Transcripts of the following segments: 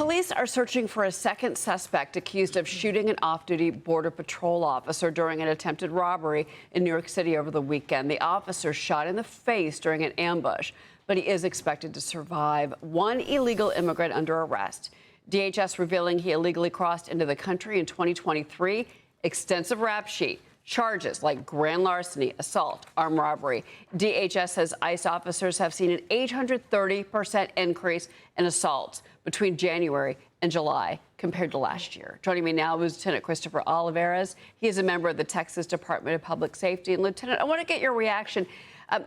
Police are searching for a second suspect accused of shooting an off-duty Border Patrol officer during an attempted robbery in New York City over the weekend. The officer shot in the face during an ambush, but he is expected to survive. One illegal immigrant under arrest. DHS revealing he illegally crossed into the country in 2023. Extensive rap sheet. Charges like grand larceny, assault, armed robbery. DHS says ICE officers have seen an 830% increase in assaults between January and July compared to last year. Joining me now is Lieutenant Christopher Olivarez. He is a member of the Texas Department of Public Safety. And Lieutenant, I want to get your reaction.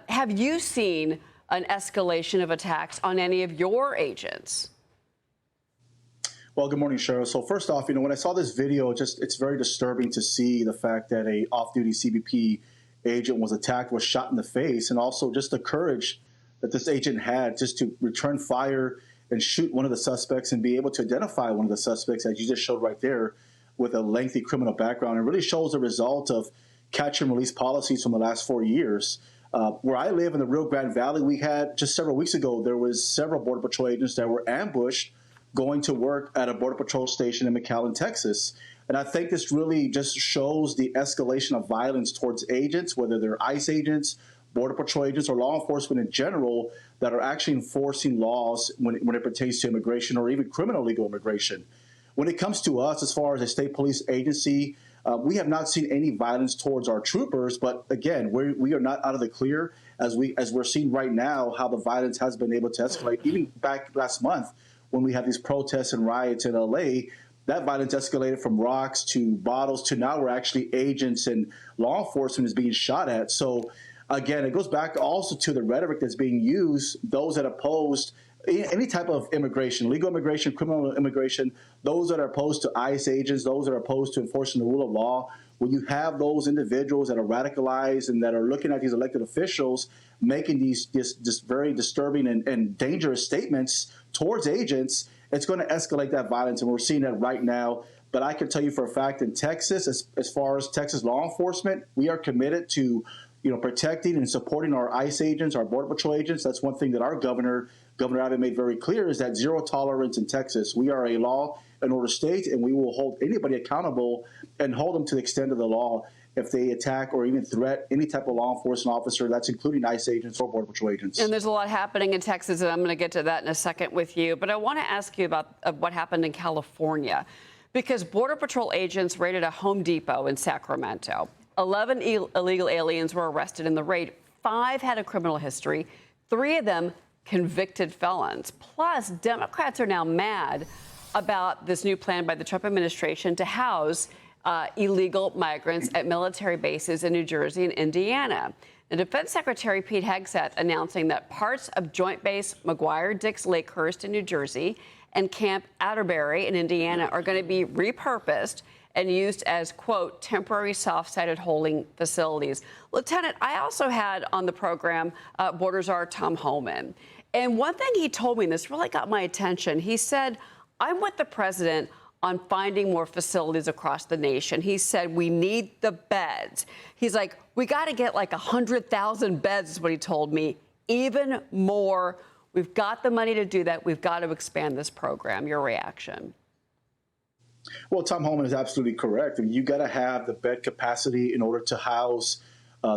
Have you seen an escalation of attacks on any of your agents? Well, good morning, Cheryl. So first off, when I saw this video, it's very disturbing to see the fact that a off-duty CBP agent was attacked, was shot in the face, and also just the courage that this agent had just to return fire and shoot one of the suspects and be able to identify one of the suspects, as you just showed right there, with a lengthy criminal background. It really shows the result of catch and release policies from the last 4 years. Where I live in the Rio Grande Valley, we had just several weeks ago, there was several Border Patrol agents that were ambushed going to work at a Border Patrol station in McAllen, Texas. And I think this really just shows the escalation of violence towards agents, whether they're ICE agents, Border Patrol agents, or law enforcement in general, that are actually enforcing laws when it pertains to immigration or even criminal legal immigration. When it comes to us, as far as a state police agency, we have not seen any violence towards our troopers. But again, we are not out of the clear as we're seeing right now how the violence has been able to escalate. Even back last month, when we had these protests and riots in LA, that violence escalated from rocks to bottles to now we're actually agents and law enforcement is being shot at. So again, it goes back also to the rhetoric that's being used, those that opposed any type of immigration, legal immigration, criminal immigration, those that are opposed to ICE agents, those that are opposed to enforcing the rule of law. When you have those individuals that are radicalized and that are looking at these elected officials making these just very disturbing and dangerous statements towards agents, it's going to escalate that violence, and we're seeing that right now. But I can tell you for a fact in Texas, as far as Texas law enforcement, we are committed to protecting and supporting our ICE agents, our Border Patrol agents. That's one thing that our Governor Abbott made very clear, is that zero tolerance in Texas. We are a law and order state, and we will hold anybody accountable and hold them to the extent of the law if they attack or even threat any type of law enforcement officer, that's including ICE agents or Border Patrol agents. And there's a lot happening in Texas, and I'm going to get to that in a second with you. But I want to ask you about what happened in California, because Border Patrol agents raided a Home Depot in Sacramento. 11 illegal aliens were arrested in the raid. 5 had a criminal history. 3 of them convicted felons. Plus, Democrats are now mad about this new plan by the Trump administration to house illegal migrants at military bases in New Jersey and Indiana. The Defense Secretary Pete Hegseth announcing that parts of Joint Base McGuire-Dix Lakehurst in New Jersey and Camp Atterbury in Indiana are going to be repurposed and used as, quote, temporary soft-sided holding facilities. Lieutenant, I also had on the program Border Czar Tom Homan. And one thing he told me, and this really got my attention, he said, I'm with the president on finding more facilities across the nation. He said, we need the beds. He's like, we got to get like 100,000 beds is what he told me, even more. We've got the money to do that. We've got to expand this program. Your reaction? Well, Tom Homan is absolutely correct. I mean, you got to have the bed capacity in order to house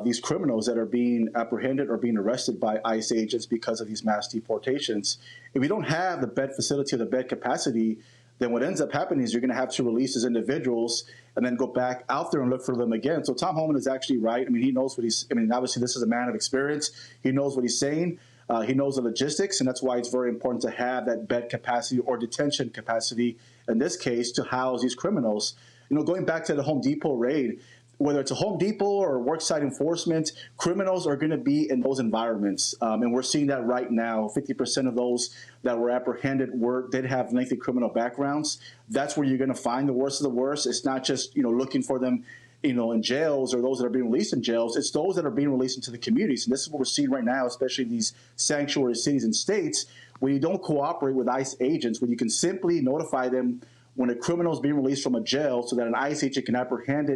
these criminals that are being apprehended or being arrested by ICE agents because of these mass deportations. If you don't have the bed facility or the bed capacity, then what ends up happening is you're going to have to release these individuals and then go back out there and look for them again. So Tom Homan is actually right. I mean, he knows what obviously this is a man of experience. He knows what he's saying. He knows the logistics, and that's why it's very important to have that bed capacity or detention capacity, in this case, to house these criminals. Going back to the Home Depot raid, whether it's a Home Depot or worksite enforcement, criminals are going to be in those environments. And we're seeing that right now. 50% of those that were apprehended did have lengthy criminal backgrounds. That's where you're going to find the worst of the worst. It's not just, looking for them, in jails or those that are being released in jails. It's those that are being released into the communities. And this is what we're seeing right now, especially in these sanctuary cities and states, where you don't cooperate with ICE agents, when you can simply notify them when a criminal is being released from a jail so that an ICE agent can apprehend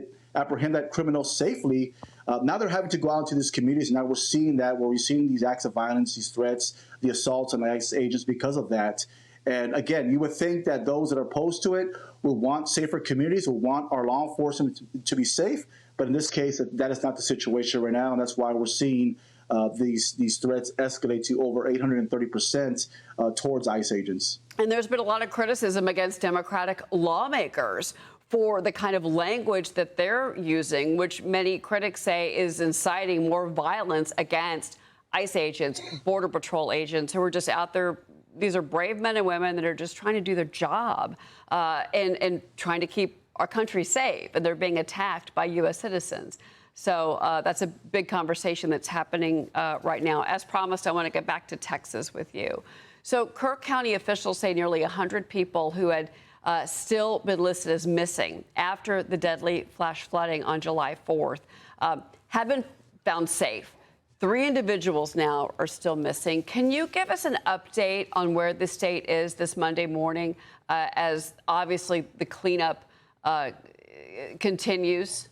that criminal safely. Now they're having to go out into these communities, and now we're seeing that, where we're seeing these acts of violence, these threats, the assaults on ICE agents because of that. And again, you would think that those that are opposed to it will want safer communities, will want our law enforcement to be safe. But in this case, that is not the situation right now, and that's why we're seeing these threats escalate to over 830% towards ICE agents. And there's been a lot of criticism against Democratic lawmakers for the kind of language that they're using, which many critics say is inciting more violence against ICE agents, Border Patrol agents who are just out there. These are brave men and women that are just trying to do their job and trying to keep our country safe, and they're being attacked by U.S. citizens. So that's a big conversation that's happening right now. As promised, I want to get back to Texas with you. So Kirk County officials say nearly 100 people who had still been listed as missing after the deadly flash flooding on July 4th have been found safe. 3 individuals now are still missing. Can you give us an update on where the state is this Monday morning as obviously the cleanup continues?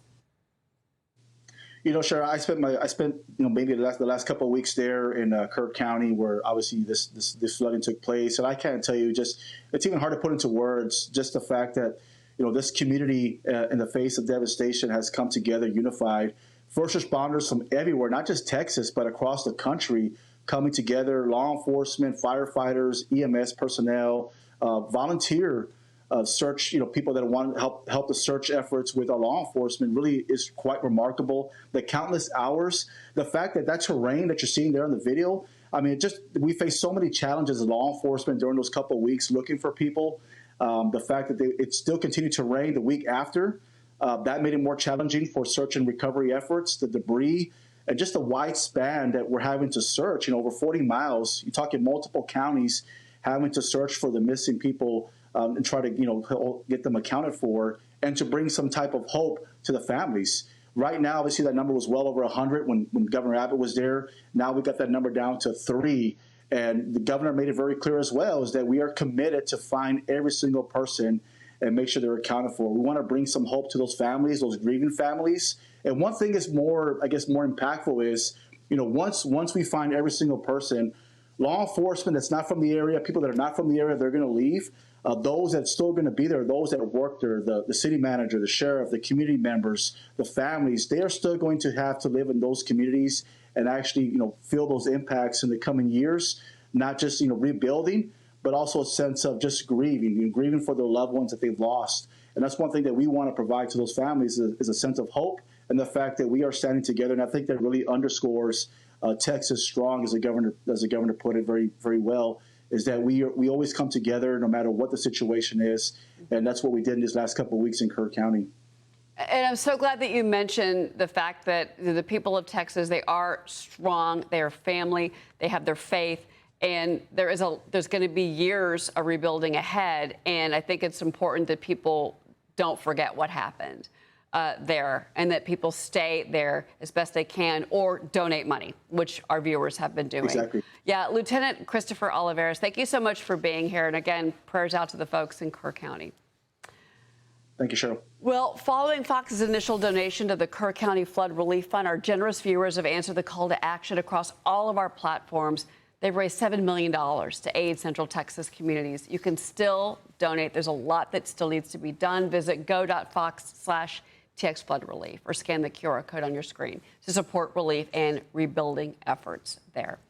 Sharon, I spent maybe the last couple of weeks there in Kirk County, where obviously this flooding took place, and I can't tell you, it's even hard to put into words just the fact that this community in the face of devastation has come together, unified. First responders from everywhere, not just Texas, but across the country, coming together. Law enforcement, firefighters, EMS personnel, volunteer search, people that want to help the search efforts with our law enforcement really is quite remarkable. The countless hours, the fact that terrain that you're seeing there in the video, I mean, we face so many challenges as law enforcement during those couple of weeks looking for people. The fact that it still continued to rain the week after, that made it more challenging for search and recovery efforts, the debris, and just the wide span that we're having to search, over 40 miles. You're talking multiple counties having to search for the missing people and try to, get them accounted for and to bring some type of hope to the families. Right now, obviously, that number was well over 100 when Governor Abbott was there. Now we got that number down to 3. And the governor made it very clear as well, is that we are committed to find every single person and make sure they're accounted for. We want to bring some hope to those families, those grieving families. And one thing is more impactful is, once we find every single person, law enforcement that's not from the area, people that are not from the area, they're going to leave. Those that still going to be there, those that work there, the city manager, the sheriff, the community members, the families, they are still going to have to live in those communities and actually, feel those impacts in the coming years, not just, rebuilding, but also a sense of just grieving for their loved ones that they've lost. And that's one thing that we want to provide to those families is a sense of hope and the fact that we are standing together. And I think that really underscores Texas strong, as the governor put it very, very well, is that we always come together no matter what the situation is. And that's what we did in these last couple of weeks in Kirk County. And I'm so glad that you mentioned the fact that the people of Texas, they are strong, they are family, they have their faith, and there's going to be years of rebuilding ahead. And I think it's important that people don't forget what happened there, and that people stay there as best they can or donate money, which our viewers have been doing. Exactly. Yeah, Lieutenant Christopher Olivarez, thank you so much for being here. And again, prayers out to the folks in Kirk County. Thank you, Cheryl. Well, following Fox's initial donation to the Kirk County Flood Relief Fund, our generous viewers have answered the call to action across all of our platforms. They've raised $7 million to aid Central Texas communities. You can still donate. There's a lot that still needs to be done. Visit go.fox/TXFloodRelief or scan the QR code on your screen to support relief and rebuilding efforts there.